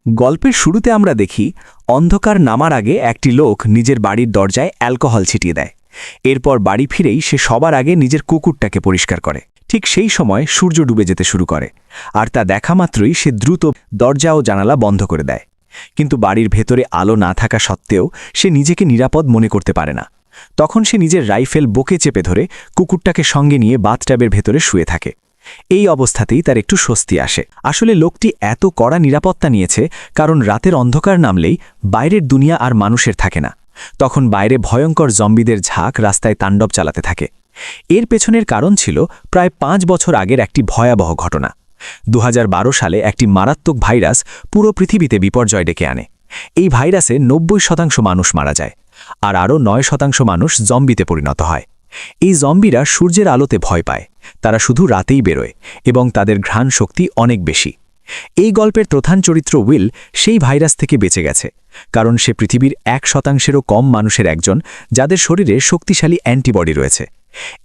গল্পের শুরুতে আমরা দেখি অন্ধকার নামার আগে একটি লোক নিজের বাড়ির দরজায় অ্যালকোহল ছিটিয়ে দেয়। এরপর বাড়ি ফিরেই সে সবার আগে নিজের কুকুরটাকে পরিষ্কার করে। ঠিক সেই সময় সূর্য ডুবে যেতে শুরু করে, আর তা দেখা মাত্রই সে দ্রুত দরজা ও জানালা বন্ধ করে দেয়। কিন্তু বাড়ির ভেতরে আলো না থাকা সত্ত্বেও সে নিজেকে নিরাপদ মনে করতে পারে না। তখন সে নিজের রাইফেল বুকে চেপে ধরে কুকুরটাকে সঙ্গে নিয়ে বাথট্যাবের ভেতরে শুয়ে থাকে। এই অবস্থাতেই তার একটু স্বস্তি আসে। আসলে লোকটি এত কড়া নিরাপত্তা নিয়েছে কারণ রাতের অন্ধকার নামলেই বাইরের দুনিয়া আর মানুষের থাকে না। তখন বাইরে ভয়ঙ্কর জম্বিদের ঝাঁক রাস্তায় তাণ্ডব চালাতে থাকে। এর পেছনের কারণ ছিল প্রায় 5 বছর আগের একটি ভয়াবহ ঘটনা। 2012 সালে একটি মারাত্মক ভাইরাস পুরো পৃথিবীতে বিপর্যয় ডেকে আনে। এই ভাইরাসে 90% মানুষ মারা যায়, আর আরও 9% মানুষ জম্বিতে পরিণত হয়। এই জম্বিরা সূর্যের আলোতে ভয় পায়, তারা শুধু রাতেই বেরোয় এবং তাদের ঘ্রাণ শক্তি অনেক বেশি। এই গল্পের প্রধান চরিত্র উইল সেই ভাইরাস থেকে বেঁচে গেছে, কারণ সে পৃথিবীর 1%-এরও কম মানুষের একজন যাদের শরীরে শক্তিশালী অ্যান্টিবডি রয়েছে।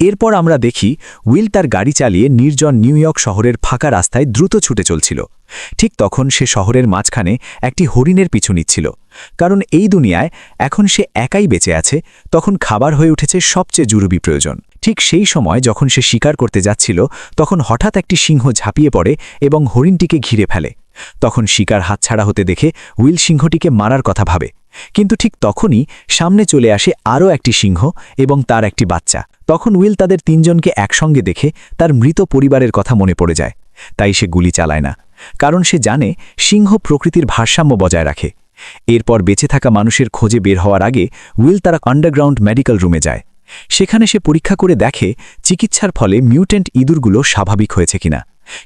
এরপর আমরা দেখি উইল তার গাড়ি চালিয়ে নির্জন নিউ ইয়র্ক শহরের ফাঁকা রাস্তায় দ্রুত ছুটে চলছিল। ঠিক তখন সে শহরের মাঝখানে একটি হরিণের পিছু নিচ্ছিল, কারণ এই দুনিয়ায় এখন সে একাই বেঁচে আছে। তখন খাবার হয়ে উঠেছে সবচেয়ে জরুরি প্রয়োজন। ঠিক সেই সময় যখন সে শিকার করতে যাচ্ছিল, তখন হঠাৎ একটি সিংহ ঝাঁপিয়ে পড়ে এবং হরিণটিকে ঘিরে ফেলে। তখন শিকার হাতছাড়া হতে দেখে উইল সিংহটিকে মারার কথা ভাবে, কিন্তু ঠিক তখনই সামনে চলে আসে আরও একটি সিংহ এবং তার একটি বাচ্চা। তখন উইল তাদের 3 জনকে একসঙ্গে দেখে তার মৃত পরিবারের কথা মনে পড়ে যায়। তাই সে গুলি চালায় না, কারণ সে জানে সিংহ প্রকৃতির ভারসাম্য বজায় রাখে। এরপর বেঁচে থাকা মানুষের খোঁজে বের হওয়ার আগে উইল তারা আন্ডারগ্রাউন্ড মেডিকেল রুমে যায়। সেখানে সে পরীক্ষা করে দেখে চিকিৎসার ফলে মিউট্যান্ট ইঁদুরগুলো স্বাভাবিক হয়েছে কিনা,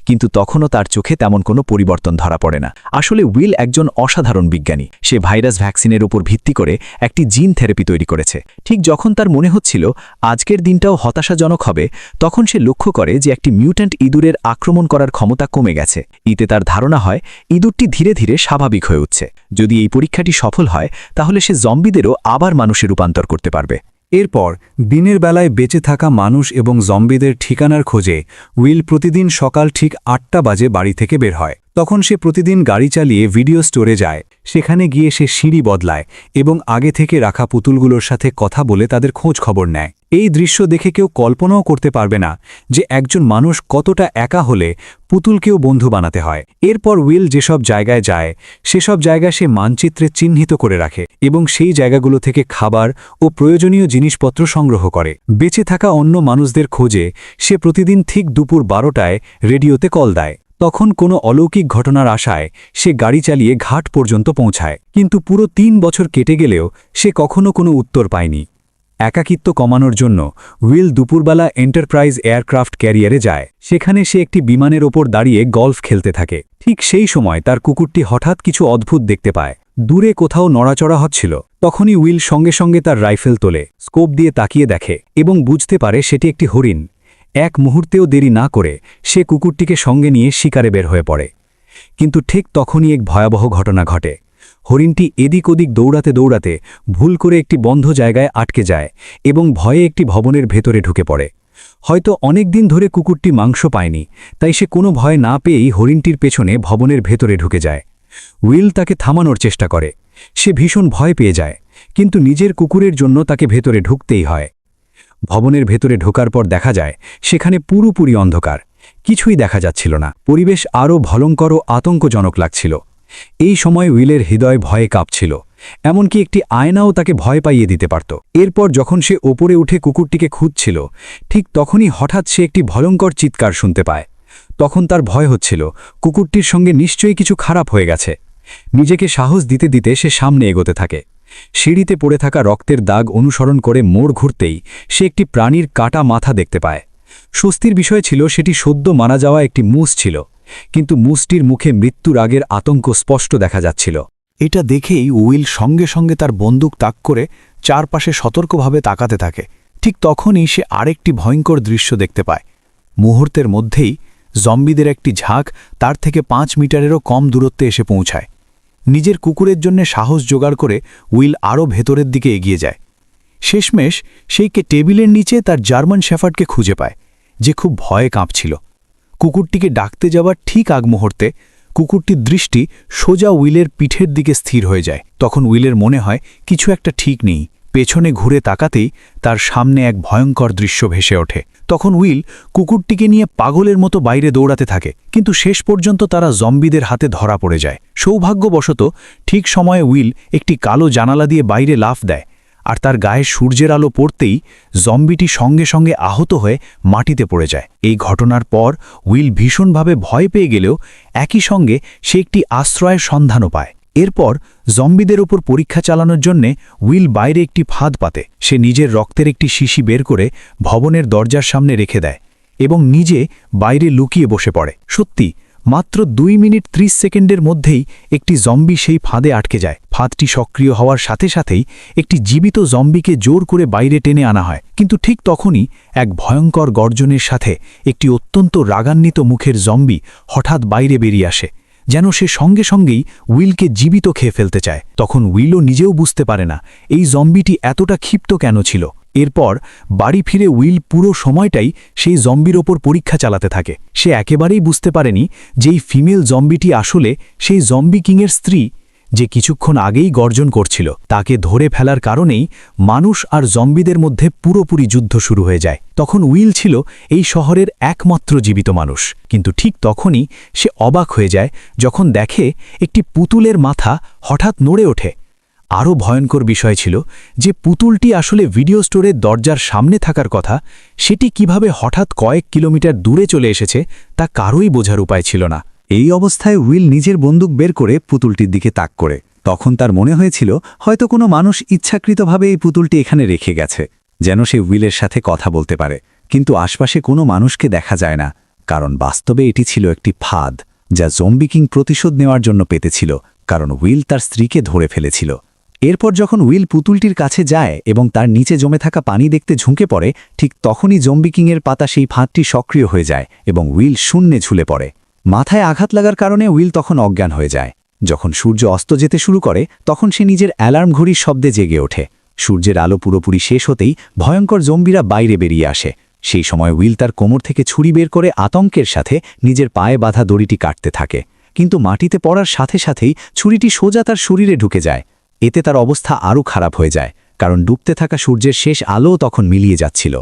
কিন্তু তখনও তার চোখে তেমন কোনো পরিবর্তন ধরা পড়ে না। আসলে উইল একজন অসাধারণ বিজ্ঞানী। সে ভাইরাস ভ্যাকসিনের উপর ভিত্তি করে একটি জিন থেরাপি তৈরি করেছে। ঠিক যখন তার মনে হচ্ছিল আজকের দিনটাও হতাশাজনক হবে, তখন সে লক্ষ্য করে যে একটি মিউট্যান্ট ইঁদুরের আক্রমণ করার ক্ষমতা কমে গেছে। এতে তার ধারণা হয় ইঁদুরটি ধীরে ধীরে স্বাভাবিক হয়ে উঠছে। যদি এই পরীক্ষাটি সফল হয়, তাহলে সে জম্বিদেরও আবার মানুষে রূপান্তর করতে পারবে। এরপর দিনের বেলায় বেঁচে থাকা মানুষ এবং জম্বিদের ঠিকানার খোঁজে উইল প্রতিদিন সকাল ঠিক 8টা বাজে বাড়ি থেকে বের হয়। তখন সে প্রতিদিন গাড়ি চালিয়ে ভিডিও স্টোরে যায়। সেখানে গিয়ে সে সিঁড়ি বদলায় এবং আগে থেকে রাখা পুতুলগুলোর সাথে কথা বলে তাদের খোঁজ খবর নেয়। এই দৃশ্য দেখে কেউ কল্পনাও করতে পারবে না যে একজন মানুষ কতটা একা হলে পুতুলকেও বন্ধু বানাতে হয়। এরপর উইল যেসব জায়গায় যায় সেসব জায়গা সে মানচিত্রে চিহ্নিত করে রাখে এবং সেই জায়গাগুলো থেকে খাবার ও প্রয়োজনীয় জিনিসপত্র সংগ্রহ করে। বেঁচে থাকা অন্য মানুষদের খোঁজে সে প্রতিদিন ঠিক দুপুর 12টায় রেডিওতে কল দেয়। তখন কোনো অলৌকিক ঘটনার আশায় সে গাড়ি চালিয়ে ঘাট পর্যন্ত পৌঁছায়, কিন্তু পুরো 3 বছর কেটে গেলেও সে কখনো কোনো উত্তর পায়নি। একাকিত্ব কমানোর জন্য উইল দুপুরবেলা এন্টারপ্রাইজ এয়ারক্রাফট ক্যারিয়ারে যায়। সেখানে সে একটি বিমানের ওপর দাঁড়িয়ে গল্ফ খেলতে থাকে। ঠিক সেই সময় তার কুকুরটি হঠাৎ কিছু অদ্ভুত দেখতে পায়। দূরে কোথাও নড়াচড়া হচ্ছিল। তখনই উইল সঙ্গে সঙ্গে তার রাইফেল তোলে, স্কোপ দিয়ে তাকিয়ে দেখে এবং বুঝতে পারে সেটি একটি হরিণ। এক মুহূর্তেও দেরি না করে সে কুকুরটিকে সঙ্গে নিয়ে শিকারে বের হয়ে পড়ে। কিন্তু ঠিক তখনই এক ভয়াবহ ঘটনা ঘটে। হরিণটি এদিক ওদিক দৌড়াতে দৌড়াতে ভুল করে একটি বন্ধ জায়গায় আটকে যায় এবং ভয়ে একটি ভবনের ভেতরে ঢুকে পড়ে। হয়তো অনেক দিন ধরে কুকুরটি মাংস পায়নি, তাই সে কোনো ভয় না পেয়েই হরিণটির পেছনে ভবনের ভেতরে ঢুকে যায়। উইল তাকে থামানোর চেষ্টা করে। সে ভীষণ ভয় পেয়ে যায়, কিন্তু নিজের কুকুরের জন্য তাকে ভেতরে ঢুকতেই হয়। ভবনের ভেতরে ঢোকার পর দেখা যায় সেখানে পুরোপুরি অন্ধকার, কিছুই দেখা যাচ্ছিল না। পরিবেশ আরও ভয়ঙ্কর ও আতঙ্কজনক লাগছিল। এই সময় উইলের হৃদয় ভয়ে কাঁপছিল, এমনকি একটি আয়নাও তাকে ভয় পাইয়ে দিতে পারত। এরপর যখন সে ওপরে উঠে কুকুরটিকে খুঁজছিল, ঠিক তখনই হঠাৎ সে একটি ভয়ঙ্কর চিৎকার শুনতে পায়। তখন তার ভয় হচ্ছিল কুকুরটির সঙ্গে নিশ্চয়ই কিছু খারাপ হয়ে গেছে। নিজেকে সাহস দিতে দিতে সে সামনে এগোতে থাকে। সিঁড়িতে পড়ে থাকা রক্তের দাগ অনুসরণ করে মোড় ঘুরতেই সে একটি প্রাণীর কাটা মাথা দেখতে পায়। স্বস্তির বিষয় ছিল সেটি সদ্য মারা যাওয়া একটি মুস ছিল, কিন্তু মুসটির মুখে মৃত্যুর আগের আতঙ্ক স্পষ্ট দেখা যাচ্ছিল। এটা দেখেই উইল সঙ্গে সঙ্গে তার বন্দুক তাক করে চারপাশে সতর্কভাবে তাকাতে থাকে। ঠিক তখনই সে আরেকটি ভয়ঙ্কর দৃশ্য দেখতে পায়। মুহূর্তের মধ্যেই জম্বিদের একটি ঝাঁক তার থেকে 5 মিটারেরও কম দূরত্বে এসে পৌঁছায়। নিজের কুকুরের জন্য সাহস জোগাড় করে উইল আরও ভেতরের দিকে এগিয়ে যায়। শেষমেশ সেইকে টেবিলের নিচে তার জার্মান শেফার্ডকে খুঁজে পায়, যে খুব ভয়ে কাঁপছিল। কুকুরটিকে ডাকতে যাওয়ার ঠিক আগ মুহূর্তে কুকুরটির দৃষ্টি সোজা উইলের পিঠের দিকে স্থির হয়ে যায়। তখন উইলের মনে হয় কিছু একটা ঠিক নেই। পেছনে ঘুরে তাকাতেই তার সামনে এক ভয়ঙ্কর দৃশ্য ভেসে ওঠে। তখন উইল কুকুরটিকে নিয়ে পাগলের মতো বাইরে দৌড়াতে থাকে, কিন্তু শেষ পর্যন্ত তারা জম্বিদের হাতে ধরা পড়ে যায়। সৌভাগ্যবশত ঠিক সময়ে উইল একটি কালো জানালা দিয়ে বাইরে লাফ দেয়, আর তার গায়ে সূর্যের আলো পড়তেই জম্বিটি সঙ্গে সঙ্গে আহত হয়ে মাটিতে পড়ে যায়। এই ঘটনার পর উইল ভীষণভাবে ভয় পেয়ে গেলেও একই সঙ্গে সে একটি আশ্রয়ের সন্ধানও পায়। এরপর জম্বিদের ওপর পরীক্ষা চালানোর জন্যে উইল বাইরে একটি ফাঁদ পাতে। সে নিজের রক্তের একটি শিশি বের করে ভবনের দরজার সামনে রেখে দেয় এবং নিজে বাইরে লুকিয়ে বসে পড়ে। সত্যি মাত্র 2 মিনিট 30 সেকেন্ডের মধ্যেই একটি জম্বি সেই ফাঁদে আটকে যায়। ফাঁদটি সক্রিয় হওয়ার সাথে সাথেই একটি জীবিত জম্বিকে জোর করে বাইরে টেনে আনা হয়, কিন্তু ঠিক তখনই এক ভয়ঙ্কর গর্জনের সাথে একটি অত্যন্ত রাগান্বিত মুখের জম্বি হঠাৎ বাইরে বেরিয়ে আসে, যেন সে সঙ্গে সঙ্গেই উইলকে জীবিত খেয়ে ফেলতে চায়। তখন উইলও নিজেও বুঝতে পারে না এই জম্বিটি এতটা ক্ষিপ্ত কেন ছিল। এরপর বাড়ি ফিরে উইল পুরো সময়টাই সেই জম্বির ওপর পরীক্ষা চালাতে থাকে। সে একেবারেই বুঝতে পারেনি যে এই ফিমেল জম্বিটি আসলে সেই জম্বি কিংয়ের স্ত্রী, যে কিছুক্ষণ আগেই গর্জন করছিল। তাকে ধরে ফেলার কারণেই মানুষ আর জম্বিদের মধ্যে পুরোপুরি যুদ্ধ শুরু হয়ে যায়। তখন উইল ছিল এই শহরের একমাত্র জীবিত মানুষ, কিন্তু ঠিক তখনই সে অবাক হয়ে যায় যখন দেখে একটি পুতুলের মাথা হঠাৎ নড়ে ওঠে। আরও ভয়ঙ্কর বিষয় ছিল যে পুতুলটি আসলে ভিডিও স্টোরের দরজার সামনে থাকার কথা, সেটি কিভাবে হঠাৎ কয়েক কিলোমিটার দূরে চলে এসেছে তা কারোই বোঝার উপায় ছিল না। এই অবস্থায় উইল নিজের বন্দুক বের করে পুতুলটির দিকে তাক করে। তখন তার মনে হয়েছিল হয়তো কোনো মানুষ ইচ্ছাকৃতভাবে এই পুতুলটি এখানে রেখে গেছে, যেন সে উইলের সাথে কথা বলতে পারে। কিন্তু আশপাশে কোনো মানুষকে দেখা যায় না, কারণ বাস্তবে এটি ছিল একটি ফাঁদ যা জম্বি কিং প্রতিশোধ নেওয়ার জন্য পেতেছিল, কারণ উইল তার স্ত্রীকে ধরে ফেলেছিল। এরপর যখন উইল পুতুলটির কাছে যায় এবং তার নিচে জমে থাকা পানি দেখতে ঝুঁকে পড়ে, ঠিক তখনই জম্বি কিংয়ের পাতা সেই ফাঁদটি সক্রিয় হয়ে যায় এবং উইল শূন্যে ঝুলে পড়ে। মাথায় আঘাত লাগার কারণে উইল তখন অজ্ঞান হয়ে যায়। যখন সূর্য অস্ত যেতে শুরু করে তখন সে নিজের অ্যালার্ম ঘড়ির শব্দে জেগে ওঠে। সূর্যের আলো পুরোপুরি শেষ হতেই ভয়ঙ্কর জম্বিরা বাইরে বেরিয়ে আসে। সেই সময় উইল তার কোমর থেকে ছুরি বের করে আতঙ্কের সাথে নিজের পায়ে বাঁধা দড়িটি কাটতে থাকে, কিন্তু মাটিতে পড়ার সাথে সাথেই ছুরিটি সোজা তার শরীরে ঢুকে যায়। এতে তার অবস্থা আরও খারাপ হয়ে যায়, কারণ ডুবতে থাকা সূর্যের শেষ আলোও তখন মিলিয়ে যাচ্ছিল।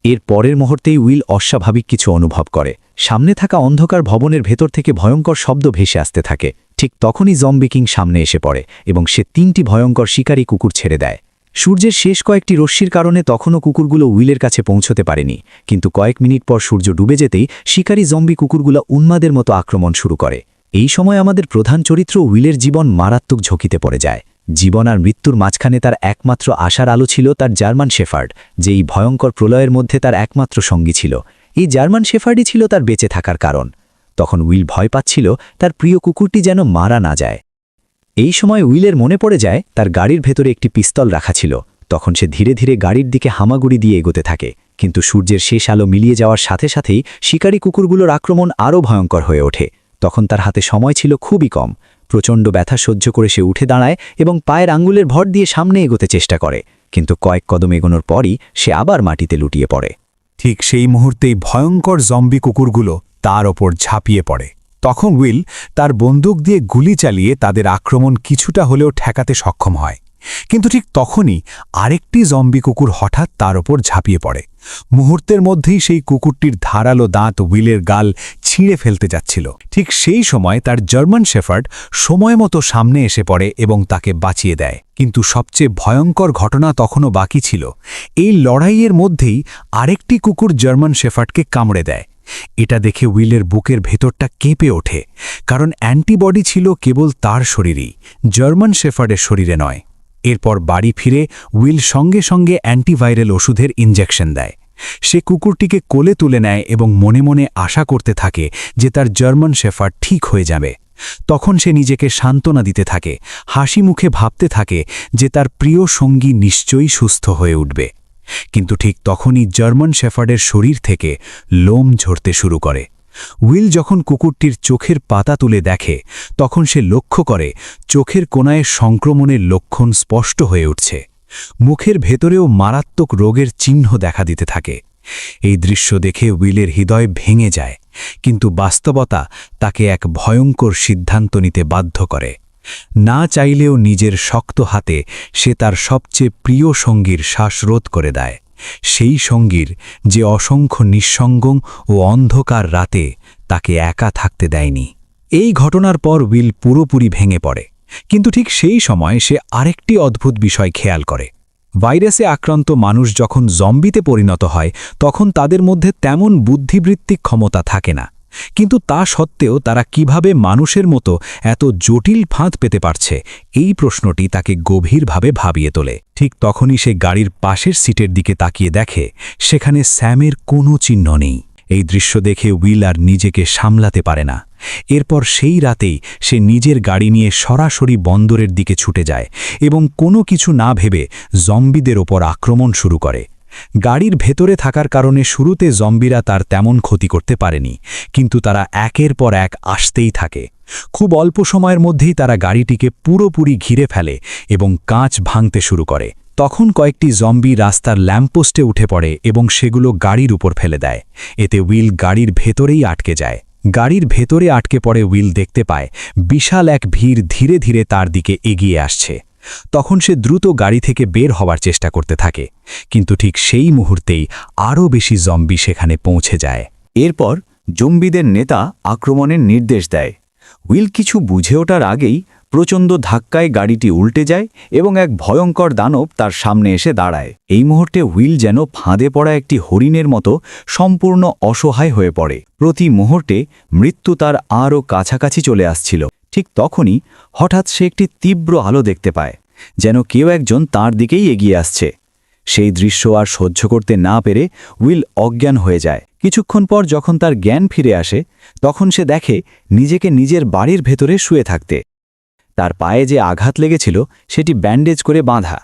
এর পরের মুহূর্তেই উইল অস্বাভাবিক কিছু অনুভব করে। সামনে থাকা অন্ধকার ভবনের ভেতর থেকে ভয়ঙ্কর শব্দ ভেসে আসতে থাকে। ঠিক তখনই জম্বি কিং সামনে এসে পড়ে এবং সে 3টি ভয়ঙ্কর শিকারী কুকুর ছেড়ে দেয়। সূর্যের শেষ কয়েকটি রশ্মির কারণে তখনও কুকুরগুলো উইলের কাছে পৌঁছতে পারেনি, কিন্তু কয়েক মিনিট পর সূর্য ডুবে যেতেই শিকারী জম্বি কুকুরগুলো উন্মাদের মতো আক্রমণ শুরু করে। এই সময় আমাদের প্রধান চরিত্র উইলের জীবন মারাত্মক ঝুঁকিতে পড়ে যায়। জীবন আর মৃত্যুর মাঝখানে তার একমাত্র আশার আলো ছিল তার জার্মান শেফার্ড, যে এই ভয়ঙ্কর প্রলয়ের মধ্যে তার একমাত্র সঙ্গী ছিল। এই জার্মান শেফার্ডই ছিল তার বেঁচে থাকার কারণ। তখন উইল ভয় পাচ্ছিল তার প্রিয় কুকুরটি যেন মারা না যায়। এই সময় উইলের মনে পড়ে যায় তার গাড়ির ভেতরে একটি পিস্তল রাখা ছিল। তখন সে ধীরে ধীরে গাড়ির দিকে হামাগুড়ি দিয়ে এগোতে থাকে, কিন্তু সূর্যের শেষ আলো মিলিয়ে যাওয়ার সাথে সাথেই শিকারী কুকুরগুলোর আক্রমণ আরও ভয়ঙ্কর হয়ে ওঠে। তখন তার হাতে সময় ছিল খুবই কম। প্রচণ্ড ব্যথা সহ্য করে সে উঠে দাঁড়ায় এবং পায়ের আঙ্গুলের ভর দিয়ে সামনে এগোতে চেষ্টা করে, কিন্তু কয়েক কদম এগোনোর পরই সে আবার মাটিতে লুটিয়ে পড়ে। ঠিক সেই মুহূর্তেই ভয়ঙ্কর জম্বি কুকুরগুলো তার ওপর ঝাঁপিয়ে পড়ে। তখন উইল তার বন্দুক দিয়ে গুলি চালিয়ে তাদের আক্রমণ কিছুটা হলেও ঠেকাতে সক্ষম হয়, কিন্তু ঠিক তখনই আরেকটি জম্বি কুকুর হঠাৎ তার ওপর ঝাঁপিয়ে পড়ে। মুহূর্তের মধ্যেই সেই কুকুরটির ধারালো দাঁত উইলের গাল ছিঁড়ে ফেলতে যাচ্ছিল। ঠিক সেই সময় তার জার্মান শেফার্ড সময় মতো সামনে এসে পড়ে এবং তাকে বাঁচিয়ে দেয়। কিন্তু সবচেয়ে ভয়ঙ্কর ঘটনা তখনও বাকি ছিল। এই লড়াইয়ের মধ্যেই আরেকটি কুকুর জার্মান শেফার্ডকে কামড়ে দেয়। এটা দেখে উইলের বুকের ভেতরটা কেঁপে ওঠে, কারণ অ্যান্টিবডি ছিল কেবল তার শরীরেই, জার্মান শেফার্ডের শরীরে নয়। এরপর বাড়ি ফিরে উইল সঙ্গে সঙ্গে অ্যান্টিভাইরাল ওষুধের ইনজেকশন দেয়। সে কুকুরটিকে কোলে তুলে নেয় এবং মনে মনে আশা করতে থাকে যে তার জার্মান শেফার্ড ঠিক হয়ে যাবে। তখন সে নিজেকে সান্ত্বনা দিতে থাকে, হাসি মুখে ভাবতে থাকে যে তার প্রিয় সঙ্গী নিশ্চয়ই সুস্থ হয়ে উঠবে। কিন্তু ঠিক তখনই জার্মান শেফার্ডের শরীর থেকে লোম ঝরতে শুরু করে। উইল যখন কুকুরটির চোখের পাতা তুলে দেখে তখন সে লক্ষ্য করে চোখের কোণায় সংক্রমণের লক্ষণ স্পষ্ট হয়ে উঠছে। মুখের ভেতরেও মারাত্মক রোগের চিহ্ন দেখা দিতে থাকে। এই দৃশ্য দেখে উইলের হৃদয় ভেঙে যায়, কিন্তু বাস্তবতা তাকে এক ভয়ঙ্কর সিদ্ধান্ত নিতে বাধ্য করে। না চাইলেও নিজের শক্ত হাতে সে তার সবচেয়ে প্রিয় সঙ্গীর শ্বাসরোধ করে দেয়, সেই সঙ্গীর যে অসংখ্য নিঃসঙ্গ ও অন্ধকার রাতে তাকে একা থাকতে দেয়নি। এই ঘটনার পর উইল পুরোপুরি ভেঙে পড়ে, কিন্তু ঠিক সেই সময় সে আরেকটি অদ্ভুত বিষয় খেয়াল করে। ভাইরাসে আক্রান্ত মানুষ যখন জম্বিতে পরিণত হয় তখন তাদের মধ্যে তেমন বুদ্ধিবৃত্তিক ক্ষমতা থাকে না, কিন্তু তা সত্ত্বেও তারা কিভাবে মানুষের মতো এত জটিল ফাঁদ পেতে পারছে, এই প্রশ্নটি তাকে গভীরভাবে ভাবিয়ে তোলে। ঠিক তখনই সে গাড়ির পাশের সিটের দিকে তাকিয়ে দেখে সেখানে স্যামের কোনো চিহ্ন নেই। এই দৃশ্য দেখে উইল আর নিজেকে সামলাতে পারে না। এরপর সেই রাতেই সে নিজের গাড়ি নিয়ে সরাসরি বন্দরের দিকে ছুটে যায় এবং কোনো কিছু না ভেবে জম্বিদের ওপর আক্রমণ শুরু করে। গাড়ির ভেতরে থাকার কারণে শুরুতে জম্বিরা তার তেমন ক্ষতি করতে পারেনি, কিন্তু তারা একের পর এক আসতেই থাকে। খুব অল্প সময়ের মধ্যেই তারা গাড়িটিকে পুরোপুরি ঘিরে ফেলে এবং কাঁচ ভাঙতে শুরু করে। তখন কয়েকটি জম্বি রাস্তার ল্যাম্পপোস্টে উঠে পড়ে এবং সেগুলো গাড়ির উপর ফেলে দেয়। এতে উইল গাড়ির ভেতরেই আটকে যায়। গাড়ির ভেতরে আটকে পড়ে উইল দেখতে পায় বিশাল এক ভিড় ধীরে ধীরে তার দিকে এগিয়ে আসছে। তখন সে দ্রুত গাড়ি থেকে বের হওয়ার চেষ্টা করতে থাকে, কিন্তু ঠিক সেই মুহূর্তেই আরও বেশি জম্বি সেখানে পৌঁছে যায়। এরপর জম্বিদের নেতা আক্রমণের নির্দেশ দেয়। উইল কিছু বুঝে ওঠার আগেই প্রচণ্ড ধাক্কায় গাড়িটি উল্টে যায় এবং এক ভয়ঙ্কর দানব তার সামনে এসে দাঁড়ায়। এই মুহূর্তে উইল যেন ফাঁদে পড়া একটি হরিণের মতো সম্পূর্ণ অসহায় হয়ে পড়ে। প্রতি মুহূর্তে মৃত্যু তার আরও কাছাকাছি চলে আসছিল। ঠিক তখনই হঠাৎ সে একটি তীব্র আলো দেখতে পায়, যেন কেউ একজন তার দিকেই এগিয়ে আসছে। সেই দৃশ্য আর সহ্য করতে না পেরে উইল অজ্ঞান হয়ে যায়। কিছুক্ষণ পর যখন তার জ্ঞান ফিরে আসে তখন সে দেখে নিজেকে নিজের বাড়ির ভেতরে শুয়ে থাকতে। তার পায়ে যে আঘাত লেগেছিল সেটি ব্যান্ডেজ করে বাঁধা।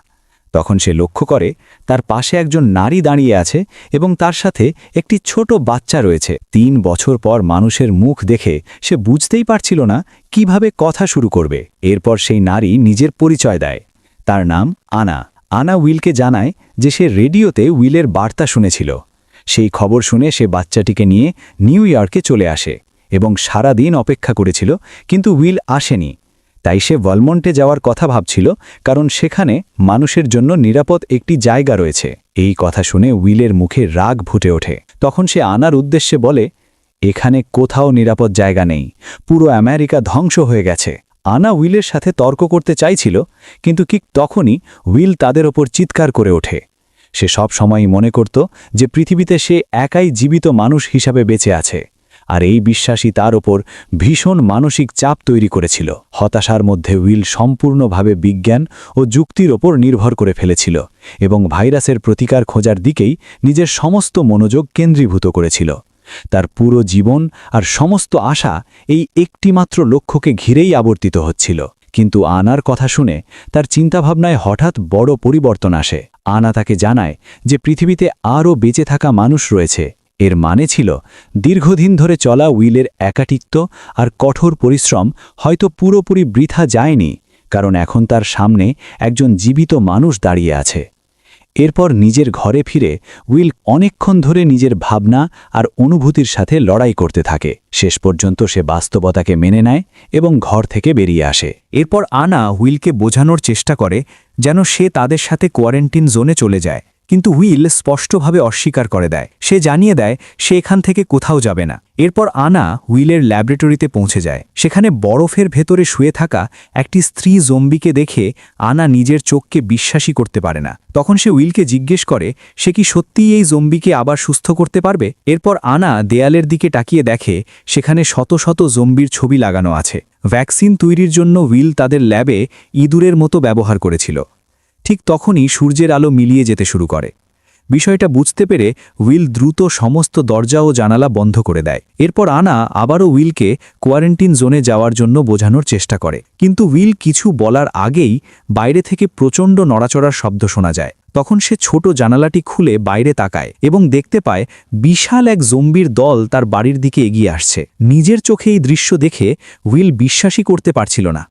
তখন সে লক্ষ্য করে তার পাশে একজন নারী দাঁড়িয়ে আছে এবং তার সাথে একটি ছোট বাচ্চা রয়েছে। ৩ বছর পর মানুষের মুখ দেখে সে বুঝতেই পারছিল না কিভাবে কথা শুরু করবে। এরপর সেই নারী নিজের পরিচয় দেয়। তার নাম আনা। আনা উইলকে জানায় যে সে রেডিওতে উইলের বার্তা শুনেছিল। সেই খবর শুনে সে বাচ্চাটিকে নিয়ে নিউ ইয়র্কে চলে আসে এবং সারা দিন অপেক্ষা করেছিল, কিন্তু উইল আসেনি। তাই সে ভলমন্টে যাওয়ার কথা ভাবছিল, কারণ সেখানে মানুষের জন্য নিরাপদ একটি জায়গা রয়েছে। এই কথা শুনে উইলের মুখে রাগ ফুটে ওঠে। তখন সে আনার উদ্দেশ্যে বলে, এখানে কোথাও নিরাপদ জায়গা নেই, পুরো আমেরিকা ধ্বংস হয়ে গেছে। আনা উইলের সাথে তর্ক করতে চাইছিল, কিন্তু ঠিক তখনই উইল তাদের ওপর চিৎকার করে ওঠে। সে সব সময়ই মনে করত যে পৃথিবীতে সে একাই জীবিত মানুষ হিসাবে বেঁচে আছে, আর এই বিশ্বাসই তার ওপর ভীষণ মানসিক চাপ তৈরি করেছিল। হতাশার মধ্যে উইল সম্পূর্ণভাবে বিজ্ঞান ও যুক্তির ওপর নির্ভর করে ফেলেছিল এবং ভাইরাসের প্রতিকার খোঁজার দিকেই নিজের সমস্ত মনোযোগ কেন্দ্রীভূত করেছিল। তার পুরো জীবন আর সমস্ত আশা এই একটিমাত্র লক্ষ্যকে ঘিরেই আবর্তিত হচ্ছিল। কিন্তু আনার কথা শুনে তার চিন্তাভাবনায় হঠাৎ বড় পরিবর্তন আসে। আনা তাকে জানায় যে পৃথিবীতে আরও বেঁচে থাকা মানুষ রয়েছে। এর মানে ছিল দীর্ঘদিন ধরে চলা উইলের একাকিত্ব আর কঠোর পরিশ্রম হয়তো পুরোপুরি বৃথা যায়নি, কারণ এখন তার সামনে একজন জীবিত মানুষ দাঁড়িয়ে আছে। এরপর নিজের ঘরে ফিরে উইল অনেকক্ষণ ধরে নিজের ভাবনা আর অনুভূতির সাথে লড়াই করতে থাকে। শেষ পর্যন্ত সে বাস্তবতাকে মেনে নেয় এবং ঘর থেকে বেরিয়ে আসে। এরপর আনা উইলকে বোঝানোর চেষ্টা করে যেন সে তাদের সাথে কোয়ারেন্টিন জোনে চলে যায়, কিন্তু উইল স্পষ্টভাবে অস্বীকার করে দেয়। সে জানিয়ে দেয় সে এখান থেকে কোথাও যাবে না। এরপর আনা উইলের ল্যাবরেটরিতে পৌঁছে যায়। সেখানে বরফের ভেতরে শুয়ে থাকা একটি স্ত্রী জম্বিকে দেখে আনা নিজের চোখকে বিশ্বাসই করতে পারে না। তখন সে উইলকে জিজ্ঞেস করে সে কি সত্যিই এই জম্বিকে আবার সুস্থ করতে পারবে। এরপর আনা দেয়ালের দিকে তাকিয়ে দেখে সেখানে শত শত জম্বির ছবি লাগানো আছে। ভ্যাকসিন তৈরির জন্য উইল তাদের ল্যাবে ইঁদুরের মতো ব্যবহার করেছিল। ঠিক তখনই সূর্যের আলো মিলিয়ে যেতে শুরু করে। বিষয়টা বুঝতে পেরে উইল দ্রুত সমস্ত দরজা ও জানালা বন্ধ করে দেয়। এরপর আনা আবারও উইলকে কোয়ারেন্টিন জোনে যাওয়ার জন্য বোঝানোর চেষ্টা করে, কিন্তু উইল কিছু বলার আগেই বাইরে থেকে প্রচণ্ড নড়াচড়ার শব্দ শোনা যায়। তখন সে ছোট জানালাটি খুলে বাইরে তাকায় এবং দেখতে পায় বিশাল এক জম্বির দল তার বাড়ির দিকে এগিয়ে আসছে। নিজের চোখে এই দৃশ্য দেখে উইল বিশ্বাসই করতে পারছিল না।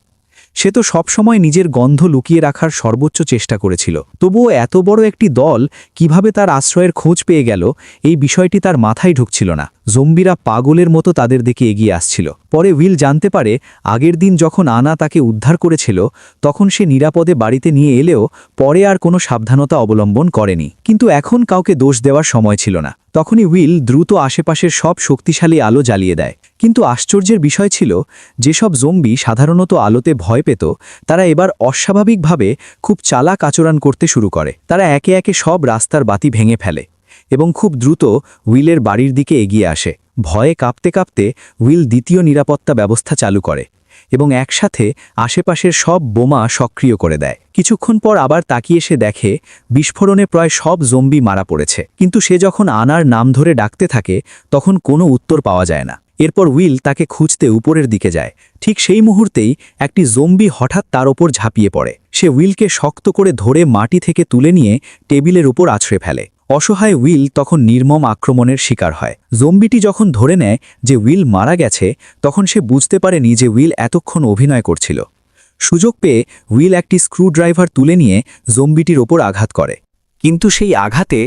সে তো সবসময় নিজের গন্ধ লুকিয়ে রাখার সর্বোচ্চ চেষ্টা করেছিল, তবুও এত বড় একটি দল কিভাবে তার আশ্রয়ের খোঁজ পেয়ে গেল এই বিষয়টি তার মাথায় ঢুকছিল না। জম্বিরা পাগলের মতো তাদের দিকে এগিয়ে আসছিল। পরে উইল জানতে পারে আগের দিন যখন আনা তাকে উদ্ধার করেছিল তখন সে নিরাপদে বাড়িতে নিয়ে এলেও পরে আর কোনো সাবধানতা অবলম্বন করেনি। কিন্তু এখন কাউকে দোষ দেওয়ার সময় ছিল না। তখনই উইল দ্রুত আশেপাশের সব শক্তিশালী আলো জ্বালিয়ে দেয়। কিন্তু আশ্চর্যের বিষয় ছিল, যেসব জম্বি সাধারণত আলোতে ভয় পেত তারা এবার অস্বাভাবিকভাবে খুব চালাক আচরণ করতে শুরু করে। তারা একে একে সব রাস্তার বাতি ভেঙে ফেলে এবং খুব দ্রুত উইলের বাড়ির দিকে এগিয়ে আসে। ভয়ে কাঁপতে কাঁপতে উইল দ্বিতীয় নিরাপত্তা ব্যবস্থা চালু করে এবং একসাথে আশেপাশের সব বোমা সক্রিয় করে দেয়। কিছুক্ষণ পর আবার তাকিয়ে সে দেখে বিস্ফোরণে প্রায় সব জম্বি মারা পড়েছে। কিন্তু সে যখন আনার নাম ধরে ডাকতে থাকে তখন কোনো উত্তর পাওয়া যায় না। এরপর উইল তাকে খুঁজতে উপরের দিকে যায়। ঠিক সেই মুহূর্তেই একটি জম্বি হঠাৎ তার ওপর ঝাঁপিয়ে পড়ে। সে উইলকে শক্ত করে ধরে মাটি থেকে তুলে নিয়ে টেবিলের উপর আছড়ে ফেলে। অসহায় উইল তখন নির্মম আক্রমণের শিকার হয়। জম্বিটি যখন ধরে নেয় যে উইল মারা গেছে তখন সে বুঝতে পারেনি যে উইল এতক্ষণ অভিনয় করছিল। সুযোগ পেয়ে উইল একটি স্ক্রুড্রাইভার তুলে নিয়ে জম্বিটির ওপর আঘাত করে, কিন্তু সেই আঘাতে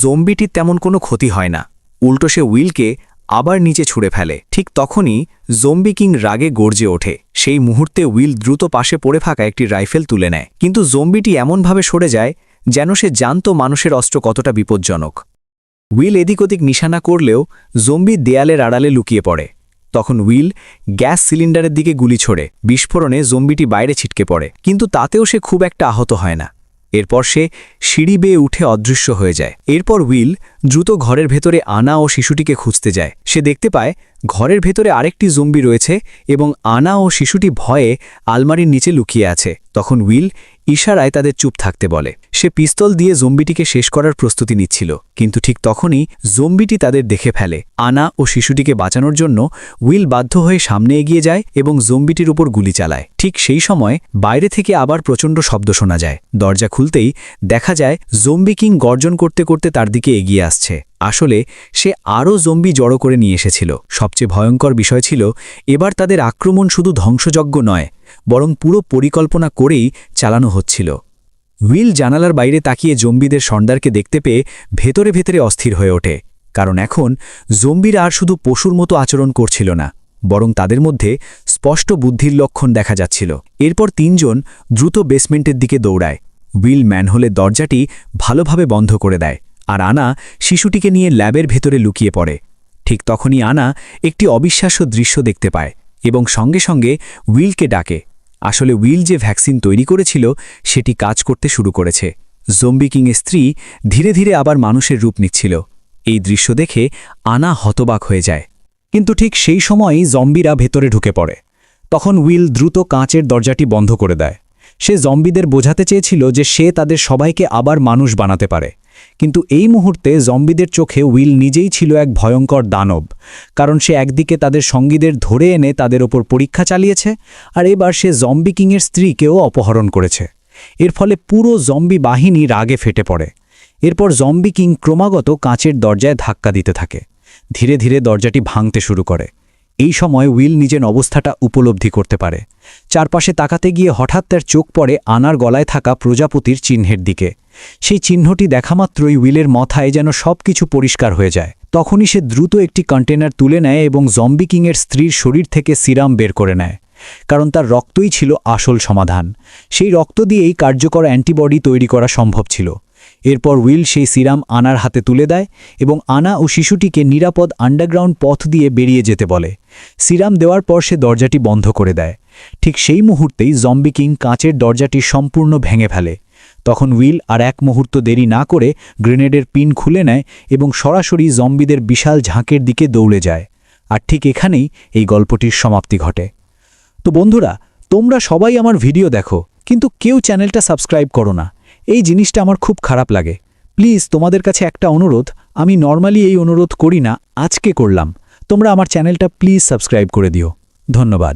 জম্বিটির তেমন কোনো ক্ষতি হয় না। উল্টো সে উইলকে আবার নিচে ছুঁড়ে ফেলে। ঠিক তখনই জম্বি কিং রাগে গর্জে ওঠে। সেই মুহূর্তে উইল দ্রুত পাশে পড়ে থাকা একটি রাইফেল তুলে নেয়, কিন্তু জম্বিটি এমনভাবে সরে যায় যেন সে জানত মানুষের অস্ত্র কতটা বিপজ্জনক। উইল এদিক ওদিক নিশানা করলেও জম্বি দেয়ালের আড়ালে লুকিয়ে পড়ে। তখন উইল গ্যাস সিলিন্ডারের দিকে গুলি ছোড়ে। বিস্ফোরণে জম্বিটি বাইরে ছিটকে পড়ে, কিন্তু তাতেও সে খুব একটা আহত হয় না। এরপর সে সিঁড়ি বেয়ে উঠে অদৃশ্য হয়ে যায়। এরপর উইল দ্রুত ঘরের ভেতরে আনা ও শিশুটিকে খুঁজতে যায়। সে দেখতে পায় ঘরের ভেতরে আরেকটি জম্বি রয়েছে এবং আনা ও শিশুটি ভয়ে আলমারির নিচে লুকিয়ে আছে। তখন উইল ইশারায় তাদের চুপ থাকতে বলে। সে পিস্তল দিয়ে জম্বিটিকে শেষ করার প্রস্তুতি নিচ্ছিল, কিন্তু ঠিক তখনই জম্বিটি তাদের দেখে ফেলে। আনা ও শিশুটিকে বাঁচানোর জন্য উইল বাধ্য হয়ে সামনে এগিয়ে যায় এবং জম্বিটির উপর গুলি চালায়। ঠিক সেই সময় বাইরে থেকে আবার প্রচণ্ড শব্দ শোনা যায়। দরজা খুলতেই দেখা যায় জম্বি কিং গর্জন করতে করতে তার দিকে এগিয়ে আসছে। আসলে সে আরও জম্বি জড়ো করে নিয়ে এসেছিল। সবচেয়ে ভয়ঙ্কর বিষয় ছিল, এবার তাদের আক্রমণ শুধু ধ্বংসযজ্ঞ নয়, বরং পুরো পরিকল্পনা করেই চালানো হচ্ছিল। উইল জানালার বাইরে তাকিয়ে জম্বিদের সর্দারকে দেখতে পেয়ে ভেতরে ভেতরে অস্থির হয়ে ওঠে, কারণ এখন জম্বিরা আর শুধু পশুর মতো আচরণ করছিল না, বরং তাদের মধ্যে স্পষ্ট বুদ্ধির লক্ষণ দেখা যাচ্ছিল। এরপর তিনজন দ্রুত বেসমেন্টের দিকে দৌড়ায়। উইল ম্যানহোলের দরজাটি ভালোভাবে বন্ধ করে দেয়, আর আনা শিশুটিকে নিয়ে ল্যাবের ভেতরে লুকিয়ে পড়ে। ঠিক তখনই আনা একটি অবিশ্বাস্য দৃশ্য দেখতে পায় এবং সঙ্গে সঙ্গে উইলকে ডাকে। আসলে উইল যে ভ্যাকসিন তৈরি করেছিল সেটি কাজ করতে শুরু করেছে। জম্বি কিংয়ের স্ত্রী ধীরে ধীরে আবার মানুষের রূপ নিচ্ছিল। এই দৃশ্য দেখে আনা হতবাক হয়ে যায়। কিন্তু ঠিক সেই সময়ই জম্বিরা ভেতরে ঢুকে পড়ে। তখন উইল দ্রুত কাঁচের দরজাটি বন্ধ করে দেয়। সে জম্বিদের বোঝাতে চেয়েছিল যে সে তাদের সবাইকে আবার মানুষ বানাতে পারে, কিন্তু এই মুহূর্তে জম্বিদের চোখে উইল নিজেই ছিল এক ভয়ঙ্কর দানব, কারণ সে একদিকে তাদের সঙ্গীদের ধরে এনে তাদের ওপর পরীক্ষা চালিয়েছে, আর এবার সে জম্বি কিংয়ের স্ত্রীকেও অপহরণ করেছে। এর ফলে পুরো জম্বি বাহিনী রাগে ফেটে পড়ে। এরপর জম্বি কিং ক্রমাগত কাঁচের দরজায় ধাক্কা দিতে থাকে। ধীরে ধীরে দরজাটি ভাঙতে শুরু করে। এই সময় উইল নিজের অবস্থাটা উপলব্ধি করতে পারে। চারপাশে তাকাতে গিয়ে হঠাৎ তার চোখ পড়ে আনার গলায় থাকা প্রজাপতির চিহ্নের দিকে। সেই চিহ্নটি দেখামাত্রই উইলের মাথায় যেন সব কিছু পরিষ্কার হয়ে যায়। তখনই সে দ্রুত একটি কন্টেনার তুলে নেয় এবং জম্বি কিংয়ের স্ত্রীর শরীর থেকে সিরাম বের করে নেয়, কারণ তার রক্তই ছিল আসল সমাধান। সেই রক্ত দিয়েই কার্যকর অ্যান্টিবডি তৈরি করা সম্ভব ছিল। এরপর উইল সেই সিরাম আনার হাতে তুলে দেয় এবং আনা ও শিশুটিকে নিরাপদ আন্ডারগ্রাউন্ড পথ দিয়ে বেরিয়ে যেতে বলে। সিরাম দেওয়ার পর সে দরজাটি বন্ধ করে দেয়। ঠিক সেই মুহূর্তেই জম্বি কিং কাঁচের দরজাটি সম্পূর্ণ ভেঙে ফেলে। তখন উইল আর এক মুহূর্ত দেরি না করে গ্রেনেডের পিন খুলে নেয় এবং সরাসরি জম্বিদের বিশাল ঝাঁকের দিকে দৌড়ে যায়। আর ঠিক এখানেই এই গল্পটির সমাপ্তি ঘটে। তো বন্ধুরা, তোমরা সবাই আমার ভিডিও দেখো, কিন্তু কেউ চ্যানেলটা সাবস্ক্রাইব করো না। এই জিনিসটা আমার খুব খারাপ লাগে। প্লিজ তোমাদের কাছে একটা অনুরোধ, আমি নর্মালি এই অনুরোধ করি না, আজকে করলাম। তোমরা আমার চ্যানেলটা প্লিজ সাবস্ক্রাইব করে দিও। ধন্যবাদ।